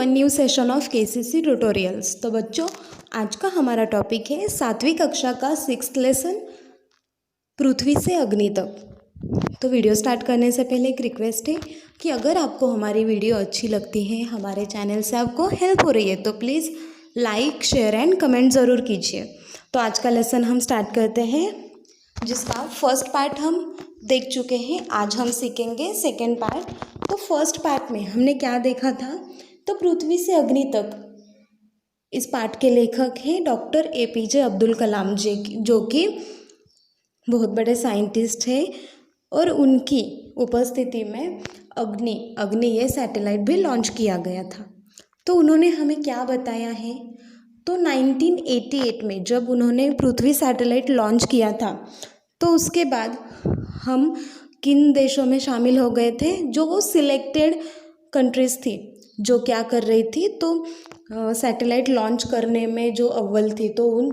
New session of KCC tutorials. तो बच्चों, आज का हमारा टॉपिक है 7वीं कक्षा का 6th लेसन, पृथ्वी से अग्नि तक। तो वीडियो स्टार्ट करने से पहले एक रिक्वेस्ट है कि अगर आपको हमारी वीडियो अच्छी लगती है, हमारे चैनल से आपको हेल्प हो रही है, तो please like, share and comment ज़रूर कीजिए। तो आज का लेसन हम स्टार्ट करते हैं, जिसका फर्स्ट पार्ट हम देख चुके हैं। आज हम सीखेंगे सेकेंड पार्ट। तो फर्स्ट पार्ट में हमने क्या देखा था? तो पृथ्वी से अग्नि तक। इस पाठ के लेखक हैं डॉक्टर एपीजे अब्दुल कलाम जी, जो कि बहुत बड़े साइंटिस्ट हैं, और उनकी उपस्थिति में अग्नि ये सैटेलाइट भी लॉन्च किया गया था। तो उन्होंने हमें क्या बताया है? तो 1988 में जब उन्होंने पृथ्वी सैटेलाइट लॉन्च किया था, तो उसके बाद हम किन देशों में शामिल हो गए थे? जो वो सिलेक्टेड कंट्रीज़ थी जो क्या कर रही थी, तो सैटेलाइट लॉन्च करने में जो अव्वल थी, तो उन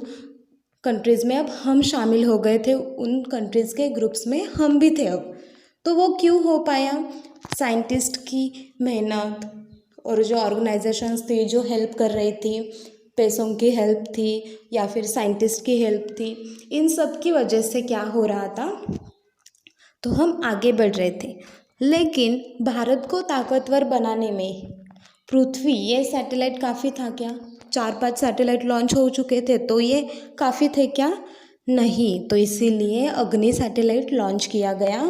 कंट्रीज़ में अब हम शामिल हो गए थे। उन कंट्रीज़ के ग्रुप्स में हम भी थे अब। तो वो क्यों हो पाया? साइंटिस्ट की मेहनत और जो ऑर्गेनाइजेशंस थी जो हेल्प कर रही थी, पैसों की हेल्प थी या फिर साइंटिस्ट की हेल्प थी, इन सब की वजह से क्या हो रहा था? तो हम आगे बढ़ रहे थे। लेकिन भारत को ताकतवर बनाने में पृथ्वी ये सैटेलाइट काफ़ी था क्या? 4-5 सैटेलाइट लॉन्च हो चुके थे, तो ये काफ़ी थे क्या? नहीं। तो इसीलिए अग्नि सैटेलाइट लॉन्च किया गया।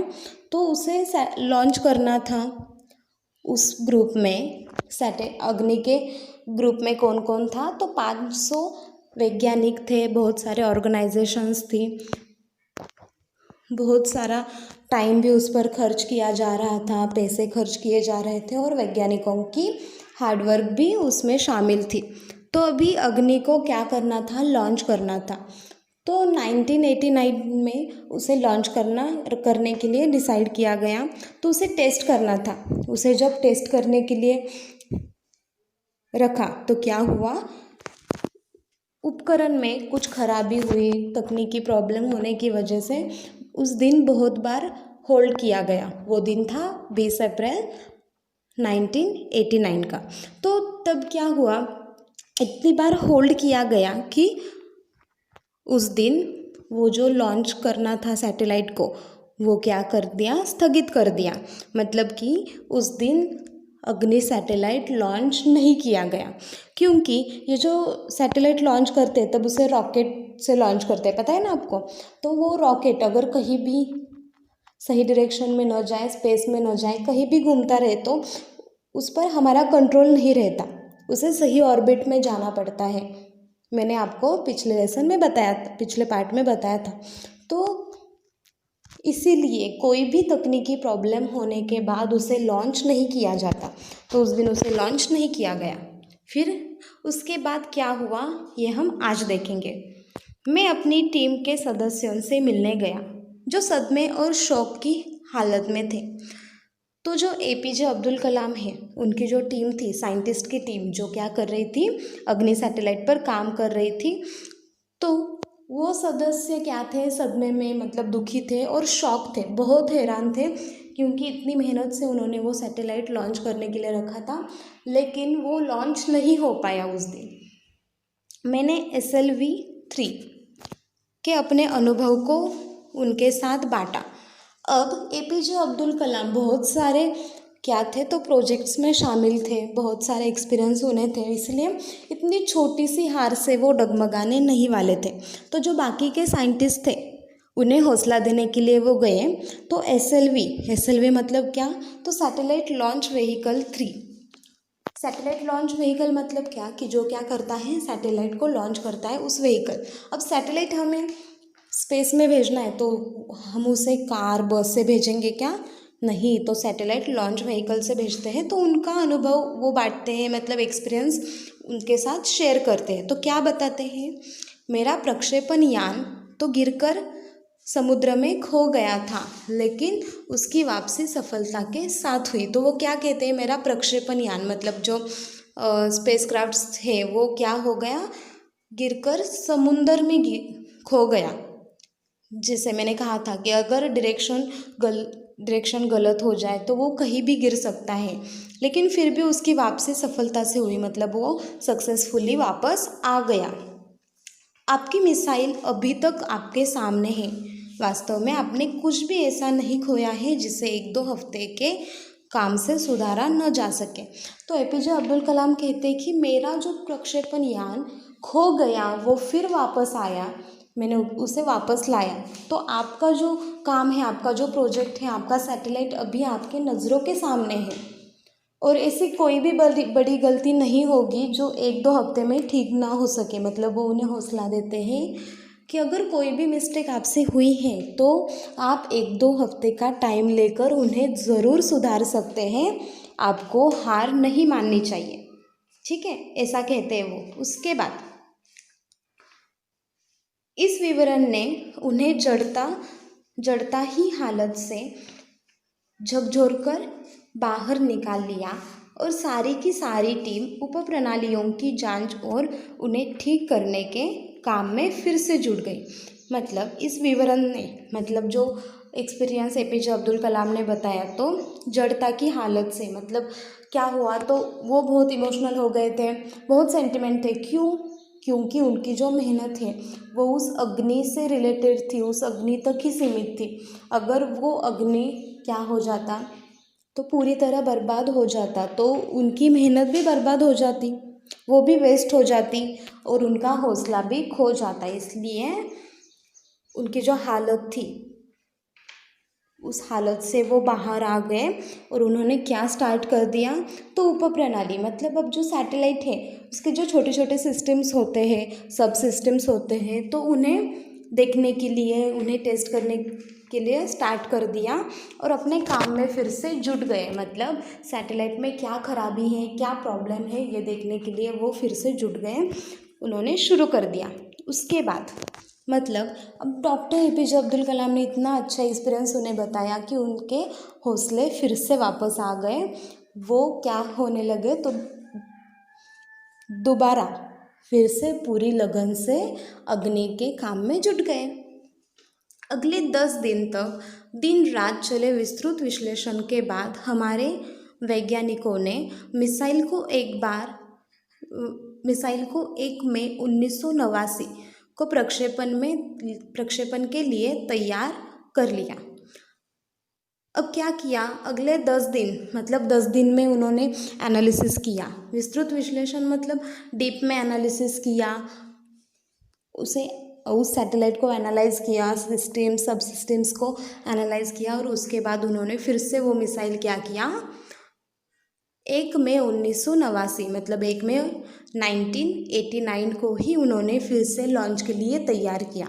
तो उसे लॉन्च करना था। उस ग्रुप में अग्नि के ग्रुप में कौन कौन था? तो 500 वैज्ञानिक थे, बहुत सारे ऑर्गेनाइजेशंस थी, बहुत सारा टाइम भी उस पर खर्च किया जा रहा था, पैसे खर्च किए जा रहे थे, और वैज्ञानिकों की हार्डवर्क भी उसमें शामिल थी। तो अभी अग्नि को क्या करना था? लॉन्च करना था। तो 1989 में उसे लॉन्च करने के लिए डिसाइड किया गया। तो उसे टेस्ट करना था। उसे जब टेस्ट करने के लिए रखा, तो क्या हुआ? उपकरण में कुछ खराबी हुई, तकनीकी प्रॉब्लम होने की वजह से उस दिन बहुत बार होल्ड किया गया। वो दिन था 20 अप्रैल 1989 का। तो तब क्या हुआ? इतनी बार होल्ड किया गया कि उस दिन वो जो लॉन्च करना था सैटेलाइट को, वो क्या कर दिया? स्थगित कर दिया। मतलब कि उस दिन अग्नि सैटेलाइट लॉन्च नहीं किया गया, क्योंकि ये जो सैटेलाइट लॉन्च करते हैं तब उसे रॉकेट से लॉन्च करते हैं, पता है ना आपको? तो वो रॉकेट अगर कहीं भी सही डायरेक्शन में न जाए, स्पेस में न जाए, कहीं भी घूमता रहे, तो उस पर हमारा कंट्रोल नहीं रहता। उसे सही ऑर्बिट में जाना पड़ता है। मैंने आपको पिछले लेसन में बताया था, पिछले पार्ट में बताया था। तो इसीलिए कोई भी तकनीकी प्रॉब्लम होने के बाद उसे लॉन्च नहीं किया जाता। तो उस दिन उसे लॉन्च नहीं किया गया। फिर उसके बाद क्या हुआ, ये हम आज देखेंगे। मैं अपनी टीम के सदस्यों से मिलने गया, जो सदमे और शौक की हालत में थे। तो जो एपीजे अब्दुल कलाम है, उनकी जो टीम थी, साइंटिस्ट की टीम जो क्या कर रही थी? अग्नि सैटेलाइट पर काम कर रही थी। तो वो सदस्य क्या थे? सदमे में, मतलब दुखी थे और शॉक थे, बहुत हैरान थे, क्योंकि इतनी मेहनत से उन्होंने वो सैटेलाइट लॉन्च करने के लिए रखा था, लेकिन वो लॉन्च नहीं हो पाया उस दिन। मैंने SLV-3 के अपने अनुभव को उनके साथ बांटा। अब एपीजे अब्दुल कलाम बहुत सारे क्या थे? तो प्रोजेक्ट्स में शामिल थे, बहुत सारे एक्सपीरियंस उन्हें थे, इसलिए इतनी छोटी सी हार से वो डगमगाने नहीं वाले थे। तो जो बाकी के साइंटिस्ट थे, उन्हें हौसला देने के लिए वो गए। तो SLV मतलब क्या? तो satellite launch vehicle 3। Satellite launch vehicle मतलब क्या? कि जो क्या करता है? सैटेलाइट को लॉन्च करता है, उस व्हीकल। अब सैटेलाइट हमें स्पेस में भेजना है, तो हम उसे कार, बस से भेजेंगे क्या? नहीं। तो सैटेलाइट लॉन्च व्हीकल से भेजते हैं। तो उनका अनुभव वो बांटते हैं, मतलब एक्सपीरियंस उनके साथ शेयर करते हैं। तो क्या बताते हैं? मेरा प्रक्षेपण यान तो गिरकर समुद्र में खो गया था, लेकिन उसकी वापसी सफलता के साथ हुई। तो वो क्या कहते हैं? मेरा प्रक्षेपण यान, मतलब जो स्पेसक्राफ्ट्स थे, वो क्या हो गया? गिरकर समुद्र में खो गया। जैसे मैंने कहा था कि अगर डायरेक्शन डायरेक्शन गलत हो जाए तो वो कहीं भी गिर सकता है, लेकिन फिर भी उसकी वापसी सफलता से हुई, मतलब वो सक्सेसफुली वापस आ गया। आपकी मिसाइल अभी तक आपके सामने है। वास्तव में आपने कुछ भी ऐसा नहीं खोया है जिसे 1-2 हफ्ते के काम से सुधारा न जा सके। तो एपीजे अब्दुल कलाम कहते हैं कि मेरा जो प्रक्षेपण यान खो गया वो फिर वापस आया, मैंने उसे वापस लाया। तो आपका जो काम है, आपका जो प्रोजेक्ट है, आपका सैटेलाइट अभी आपके नज़रों के सामने है, और ऐसी कोई भी बड़ी गलती नहीं होगी जो 1-2 हफ्ते में ठीक ना हो सके। मतलब वो उन्हें हौसला देते हैं कि अगर कोई भी मिस्टेक आपसे हुई है तो आप 1-2 हफ्ते का टाइम लेकर उन्हें ज़रूर सुधार सकते हैं, आपको हार नहीं माननी चाहिए। ठीक है, ऐसा कहते हैं वो। उसके बाद इस विवरण ने उन्हें जड़ता ही हालत से झकझोरकर बाहर निकाल लिया और सारी की सारी टीम उप प्रणालियों की जांच और उन्हें ठीक करने के काम में फिर से जुट गई। मतलब इस विवरण ने, मतलब जो एक्सपीरियंस एपीजे अब्दुल कलाम ने बताया, तो जड़ता की हालत से मतलब क्या हुआ, तो वो बहुत इमोशनल हो गए थे, बहुत सेंटिमेंट थे। क्योंकि उनकी जो मेहनत है वो उस अग्नि से रिलेटेड थी, उस अग्नि तक ही सीमित थी। अगर वो अग्नि क्या हो जाता, तो पूरी तरह बर्बाद हो जाता, तो उनकी मेहनत भी बर्बाद हो जाती, वो भी वेस्ट हो जाती और उनका हौसला भी खो जाता। इसलिए उनकी जो हालत थी, उस हालत से वो बाहर आ गए और उन्होंने क्या स्टार्ट कर दिया, तो उप प्रणाली मतलब अब जो सैटेलाइट है उसके जो छोटे छोटे सिस्टम्स होते हैं, सब सिस्टम्स होते हैं, तो उन्हें देखने के लिए, उन्हें टेस्ट करने के लिए स्टार्ट कर दिया और अपने काम में फिर से जुट गए। मतलब सैटेलाइट में क्या खराबी है, क्या प्रॉब्लम है, ये देखने के लिए वो फिर से जुट गए, उन्होंने शुरू कर दिया। उसके बाद मतलब अब डॉक्टर एपीजे अब्दुल कलाम ने इतना अच्छा एक्सपीरियंस उन्हें बताया कि उनके हौसले फिर से वापस आ गए। वो क्या होने लगे, तो दोबारा फिर से पूरी लगन से अग्नि के काम में जुट गए। अगले 10 दिन तक दिन रात चले विस्तृत विश्लेषण के बाद हमारे वैज्ञानिकों ने मिसाइल को 1 मई 1989 को प्रक्षेपण के लिए तैयार कर लिया। अब क्या किया, अगले 10 दिन, मतलब 10 दिन में उन्होंने एनालिसिस किया। विस्तृत विश्लेषण मतलब डीप में एनालिसिस किया, उस सैटेलाइट को एनालाइज किया, सब सिस्टम्स को एनालाइज किया, और उसके बाद उन्होंने फिर से वो मिसाइल क्या किया, 1 मई 1989 मतलब 1 मई 1989 को ही उन्होंने फिर से लॉन्च के लिए तैयार किया।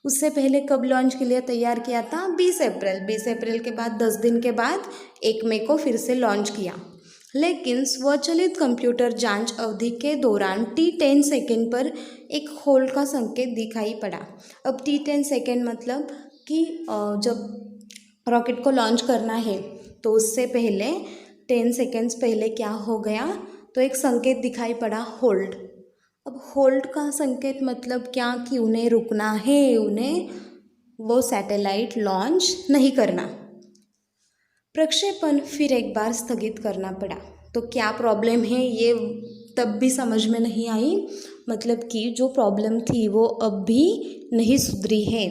उससे पहले कब लॉन्च के लिए तैयार किया था, 20 अप्रैल के बाद 10 दिन के बाद 1 मई को फिर से लॉन्च किया। लेकिन स्वचालित कंप्यूटर जांच अवधि के दौरान T10 सेकेंड पर एक होल्ड का संकेत दिखाई पड़ा। अब T10 सेकेंड मतलब कि जब रॉकेट को लॉन्च करना है तो उससे पहले 10 सेकेंड्स पहले क्या हो गया, तो एक संकेत दिखाई पड़ा, होल्ड। अब होल्ड का संकेत मतलब क्या, कि उन्हें रुकना है, उन्हें वो सैटेलाइट लॉन्च नहीं करना। प्रक्षेपण फिर एक बार स्थगित करना पड़ा। तो क्या प्रॉब्लम है ये तब भी समझ में नहीं आई, मतलब कि जो प्रॉब्लम थी वो अब भी नहीं सुधरी है,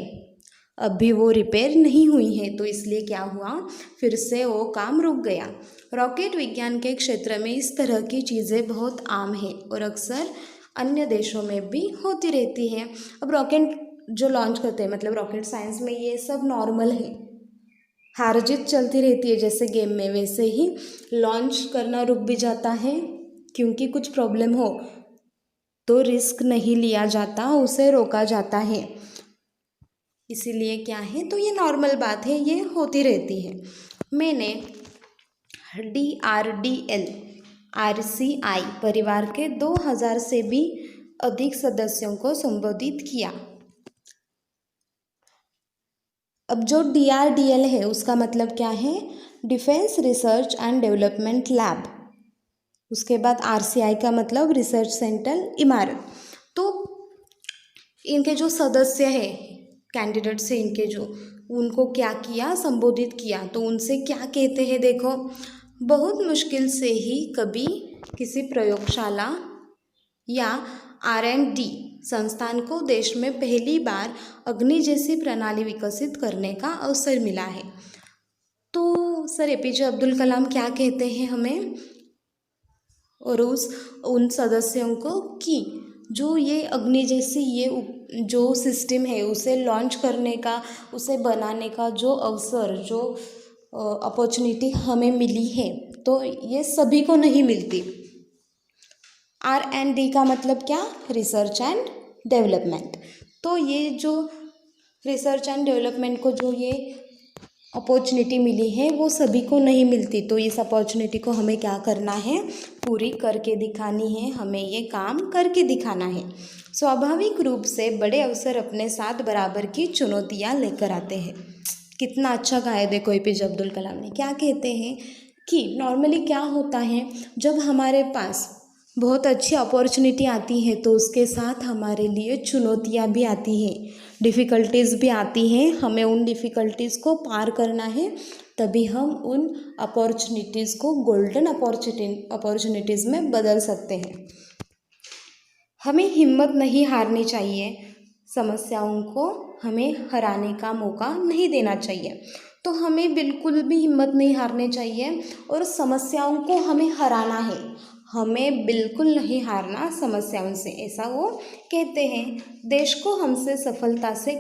अभी वो रिपेयर नहीं हुई है, तो इसलिए क्या हुआ, फिर से वो काम रुक गया। रॉकेट विज्ञान के क्षेत्र में इस तरह की चीज़ें बहुत आम है और अक्सर अन्य देशों में भी होती रहती है। अब रॉकेट जो लॉन्च करते हैं, मतलब रॉकेट साइंस में ये सब नॉर्मल है, हार जीत चलती रहती है जैसे गेम में, वैसे ही लॉन्च करना रुक भी जाता है, क्योंकि कुछ प्रॉब्लम हो तो रिस्क नहीं लिया जाता, उसे रोका जाता है। इसीलिए क्या है, तो ये नॉर्मल बात है, ये होती रहती है। मैंने DRDL RCI परिवार के 2000 से भी अधिक सदस्यों को संबोधित किया। अब जो DRDL है उसका मतलब क्या है, defence research and development lab. उसके बाद RCI का मतलब रिसर्च सेंटर इमारत। तो इनके जो सदस्य हैं, कैंडिडेट्स हैं इनके जो, उनको क्या किया, संबोधित किया। तो उनसे क्या कहते हैं देखो, बहुत मुश्किल से ही कभी किसी प्रयोगशाला या R&D संस्थान को देश में पहली बार अग्नि जैसी प्रणाली विकसित करने का अवसर मिला है। तो सर APJ अब्दुल कलाम क्या कहते हैं हमें और उन सदस्यों को कि जो ये अग्नि जैसी ये जो सिस्टम है उसे लॉन्च करने का, उसे बनाने का जो अवसर, जो अपॉर्चुनिटी हमें मिली है, तो ये सभी को नहीं मिलती। R&D का मतलब क्या, रिसर्च एंड डेवलपमेंट। तो ये जो रिसर्च एंड डेवलपमेंट को जो ये अपॉर्चुनिटी मिली है वो सभी को नहीं मिलती। तो इस अपॉर्चुनिटी को हमें क्या करना है, पूरी करके दिखानी है, हमें ये काम करके दिखाना है। स्वाभाविक रूप से बड़े अवसर अपने साथ बराबर की चुनौतियाँ लेकर आते हैं। कितना अच्छा कहा है देखो APJ अब्दुल कलाम ने। क्या कहते हैं कि नॉर्मली क्या होता है, जब हमारे पास बहुत अच्छी अपॉर्चुनिटी आती है तो उसके साथ हमारे लिए चुनौतियाँ भी आती हैं, डिफ़िकल्टीज़ भी आती हैं। हमें उन डिफ़िकल्टीज़ को पार करना है, तभी हम उन अपॉर्चुनिटीज़ को गोल्डन अपॉर्चुनिटीज़ में बदल सकते हैं। हमें हिम्मत नहीं हारनी चाहिए, समस्याओं को हमें हराने का मौका नहीं देना चाहिए। तो हमें बिल्कुल भी हिम्मत नहीं हारनी चाहिए और समस्याओं को हमें हराना है, हमें बिल्कुल नहीं हारना समस्याओं से, ऐसा वो कहते हैं। देश को हमसे सफलता से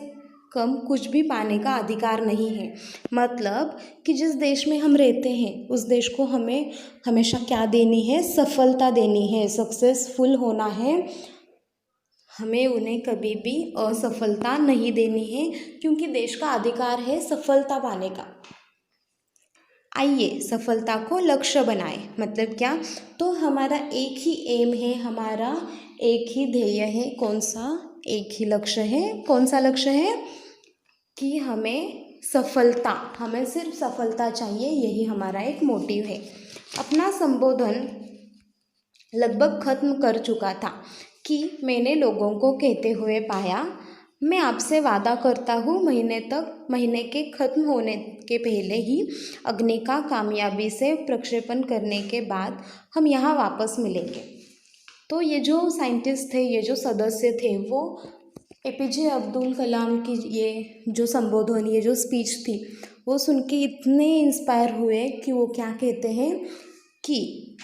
कम कुछ भी पाने का अधिकार नहीं है। मतलब कि जिस देश में हम रहते हैं उस देश को हमें हमेशा क्या देनी है, सफलता देनी है, सक्सेसफुल होना है। हमें उन्हें कभी भी असफलता नहीं देनी है, क्योंकि देश का अधिकार है सफलता पाने का। आइए सफलता को लक्ष्य बनाएं। मतलब क्या, तो हमारा एक ही एम है, हमारा एक ही ध्येय है। कौन सा, एक ही लक्ष्य है। कौन सा लक्ष्य है कि हमें सफलता, हमें सिर्फ सफलता चाहिए, यही हमारा एक मोटिव है। अपना संबोधन लगभग खत्म कर चुका था कि मैंने लोगों को कहते हुए पाया, मैं आपसे वादा करता हूँ महीने के ख़त्म होने के पहले ही अग्नि का कामयाबी से प्रक्षेपण करने के बाद हम यहाँ वापस मिलेंगे। तो ये जो साइंटिस्ट थे, ये जो सदस्य थे, वो APJ अब्दुल कलाम की ये जो संबोधन, ये जो स्पीच थी, वो सुन के इतने इंस्पायर हुए कि वो क्या कहते हैं कि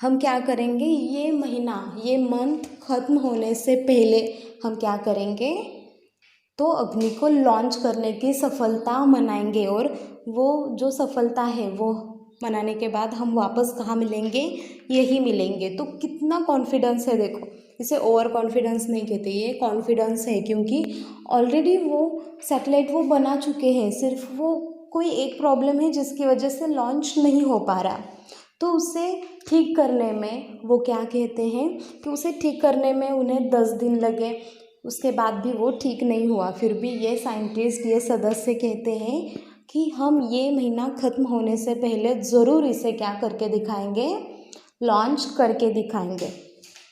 हम क्या करेंगे, ये महीना, ये मंथ ख़त्म होने से पहले हम क्या करेंगे, तो अग्नि को लॉन्च करने की सफलता मनाएंगे। और वो जो सफलता है वो मनाने के बाद हम वापस कहाँ मिलेंगे, यही मिलेंगे। तो कितना कॉन्फिडेंस है देखो, इसे ओवर कॉन्फिडेंस नहीं कहते, ये कॉन्फिडेंस है, क्योंकि ऑलरेडी वो सैटेलाइट वो बना चुके हैं। सिर्फ वो कोई एक प्रॉब्लम है जिसकी वजह से लॉन्च नहीं हो पा रहा, तो उसे ठीक करने में वो क्या कहते हैं कि उसे ठीक करने में उन्हें 10 दिन लगे, उसके बाद भी वो ठीक नहीं हुआ। फिर भी ये साइंटिस्ट, ये सदस्य कहते हैं कि हम ये महीना ख़त्म होने से पहले ज़रूर इसे क्या करके दिखाएंगे, लॉन्च करके दिखाएंगे।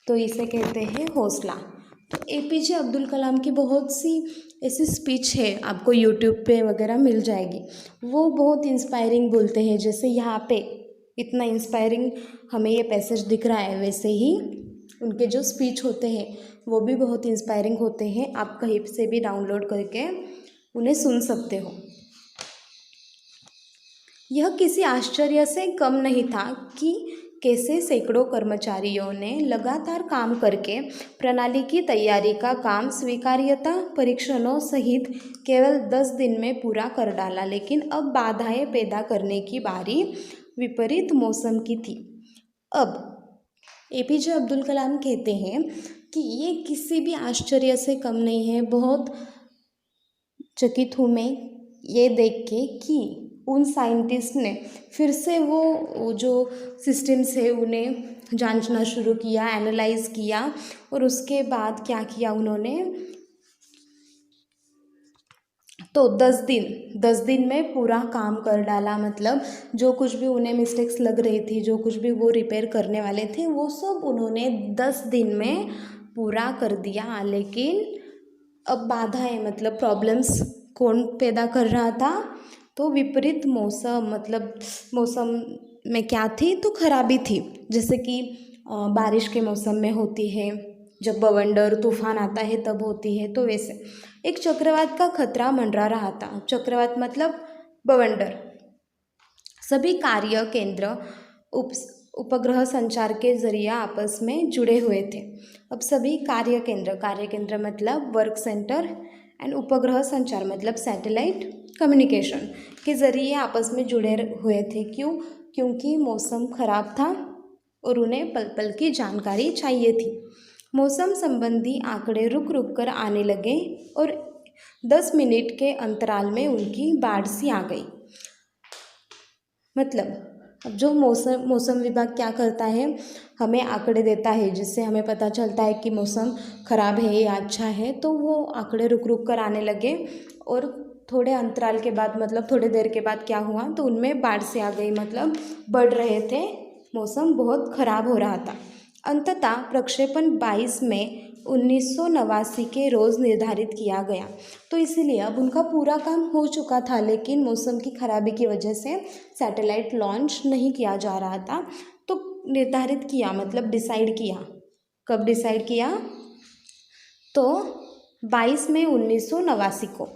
तो इसे कहते हैं हौसला। तो APJ अब्दुल कलाम की बहुत सी ऐसी स्पीच है, आपको यूट्यूब पे वगैरह मिल जाएगी। वो बहुत इंस्पायरिंग बोलते हैं, जैसे यहाँ पे इतना इंस्पायरिंग हमें ये पैसेज दिख रहा है, वैसे ही उनके जो स्पीच होते हैं वो भी बहुत इंस्पायरिंग होते हैं। आप कहीं से भी डाउनलोड करके उन्हें सुन सकते हो। यह किसी आश्चर्य से कम नहीं था कि कैसे सैकड़ों कर्मचारियों ने लगातार काम करके प्रणाली की तैयारी का काम स्वीकार्यता परीक्षणों सहित केवल 10 दिन में पूरा कर डाला। लेकिन अब बाधाएं पैदा करने की बारी विपरीत मौसम की थी। अब APJ अब्दुल कलाम कहते हैं कि ये किसी भी आश्चर्य से कम नहीं है। बहुत चकित हूँ मैं ये देख के कि उन साइंटिस्ट ने फिर से वो जो सिस्टम्स है उन्हें जांचना शुरू किया, एनालाइज किया, और उसके बाद क्या किया उन्होंने, तो 10 दिन में पूरा काम कर डाला। मतलब जो कुछ भी उन्हें मिस्टेक्स लग रही थी, जो कुछ भी वो रिपेयर करने वाले थे, वो सब उन्होंने 10 दिन में पूरा कर दिया। लेकिन अब बाधाएं, मतलब प्रॉब्लम्स कौन पैदा कर रहा था? तो विपरीत मौसम, मतलब मौसम में क्या थी? तो खराबी थी, जैसे कि बारिश के मौसम में होती है, जब बवंडर तूफान आता है तब होती है। तो वैसे एक चक्रवात का खतरा मंडरा रहा था। चक्रवात मतलब बवंडर। सभी कार्य केंद्र उप उपग्रह संचार के जरिए आपस में जुड़े हुए थे। अब सभी कार्य केंद्र मतलब वर्क सेंटर एंड उपग्रह संचार मतलब सैटेलाइट कम्युनिकेशन के ज़रिए आपस में जुड़े हुए थे। क्यों? क्योंकि मौसम ख़राब था और उन्हें पल पल की जानकारी चाहिए थी। मौसम संबंधी आंकड़े रुक रुक कर आने लगे और 10 मिनट के अंतराल में उनकी बाढ़ सी आ गई। मतलब अब जो मौसम विभाग क्या करता है, हमें आंकड़े देता है जिससे हमें पता चलता है कि मौसम ख़राब है या अच्छा है। तो वो आंकड़े रुक रुक कर आने लगे और थोड़े अंतराल के बाद, मतलब थोड़ी देर के बाद क्या हुआ, तो उनमें बाढ़ से आ गई, मतलब बढ़ रहे थे, मौसम बहुत ख़राब हो रहा था। अंततः प्रक्षेपण 22 मई 1989 के रोज़ निर्धारित किया गया। तो इसीलिए अब उनका पूरा काम हो चुका था, लेकिन मौसम की खराबी की वजह से सैटेलाइट लॉन्च नहीं किया जा रहा था। तो निर्धारित किया मतलब डिसाइड किया। कब डिसाइड किया? तो 22 मई 1989 को।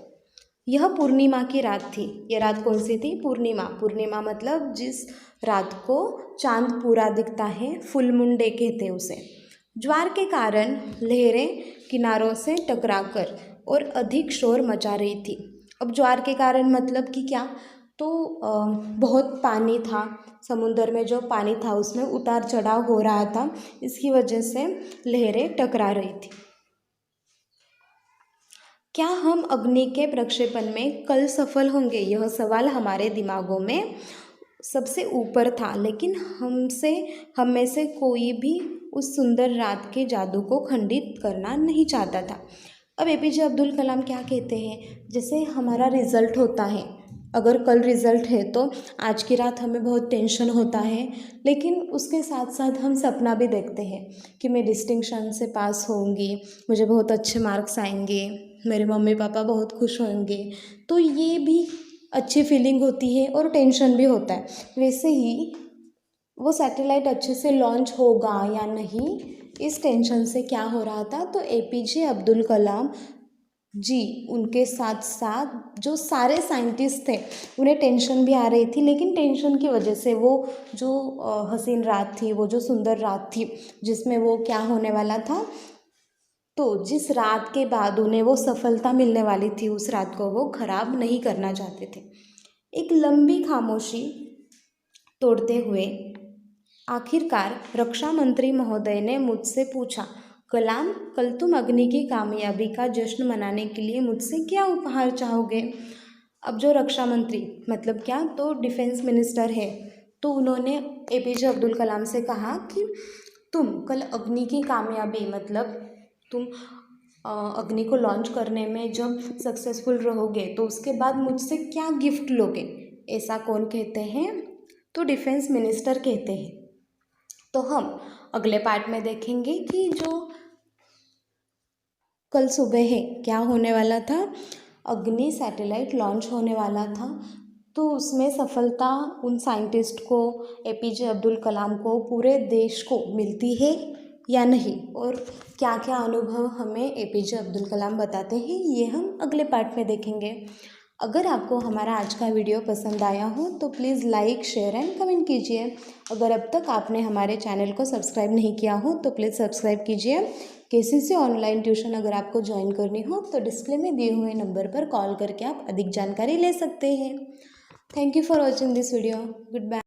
यह पूर्णिमा की रात थी। यह रात कौन सी थी? पूर्णिमा। पूर्णिमा मतलब जिस रात को चांद पूरा दिखता है, फुल मून डे कहते हैं उसे। ज्वार के कारण लहरें किनारों से टकराकर और अधिक शोर मचा रही थी। अब ज्वार के कारण मतलब कि क्या? तो बहुत पानी था समुद्र में, जो पानी था उसमें उतार चढ़ाव हो रहा था, इसकी वजह से लहरें टकरा रही थी। क्या हम अग्नि के प्रक्षेपण में कल सफल होंगे? यह सवाल हमारे दिमागों में सबसे ऊपर था, लेकिन हम में से कोई भी उस सुंदर रात के जादू को खंडित करना नहीं चाहता था। अब एपीजे अब्दुल कलाम क्या कहते हैं, जैसे हमारा रिज़ल्ट होता है, अगर कल रिज़ल्ट है तो आज की रात हमें बहुत टेंशन होता है, लेकिन उसके साथ साथ हम सपना भी देखते हैं कि मैं डिस्टिंक्शन से पास होंगी, मुझे बहुत अच्छे मार्क्स आएंगे, मेरे मम्मी पापा बहुत खुश होंगे। तो ये भी अच्छी फीलिंग होती है और टेंशन भी होता है। वैसे ही वो सैटेलाइट अच्छे से लॉन्च होगा या नहीं, इस टेंशन से क्या हो रहा था, तो एपीजे अब्दुल कलाम जी उनके साथ साथ जो सारे साइंटिस्ट थे उन्हें टेंशन भी आ रही थी, लेकिन टेंशन की वजह से वो जो हसीन रात थी, वो जो सुंदर रात थी जिसमें वो क्या होने वाला था, तो जिस रात के बाद उन्हें वो सफलता मिलने वाली थी, उस रात को वो खराब नहीं करना चाहते थे। एक लंबी खामोशी तोड़ते हुए आखिरकार रक्षा मंत्री महोदय ने मुझसे पूछा, कलाम, कल तुम अग्नि की कामयाबी का जश्न मनाने के लिए मुझसे क्या उपहार चाहोगे? अब जो रक्षा मंत्री मतलब क्या, तो डिफेंस मिनिस्टर है, तो उन्होंने एपीजे अब्दुल कलाम से कहा कि तुम कल अग्नि की कामयाबी मतलब तुम अग्नि को लॉन्च करने में जब सक्सेसफुल रहोगे तो उसके बाद मुझसे क्या गिफ्ट लोगे? ऐसा कौन कहते हैं? तो डिफेंस मिनिस्टर कहते हैं। तो हम अगले पार्ट में देखेंगे कि जो कल सुबह है क्या होने वाला था, अग्नि सैटेलाइट लॉन्च होने वाला था, तो उसमें सफलता उन साइंटिस्ट को, एपीजे अब्दुल कलाम को, पूरे देश को मिलती है या नहीं, और क्या क्या अनुभव हमें एपीजे अब्दुल कलाम बताते हैं, ये हम अगले पार्ट में देखेंगे। अगर आपको हमारा आज का वीडियो पसंद आया हो तो please like, share and comment कीजिए। अगर अब तक आपने हमारे चैनल को सब्सक्राइब नहीं किया हो तो प्लीज़ सब्सक्राइब कीजिए। केसीसी ऑनलाइन ट्यूशन अगर आपको ज्वाइन करनी हो तो डिस्प्ले में दिए हुए नंबर पर कॉल करके आप अधिक जानकारी ले सकते हैं। Thank you for watching this video. Good bye.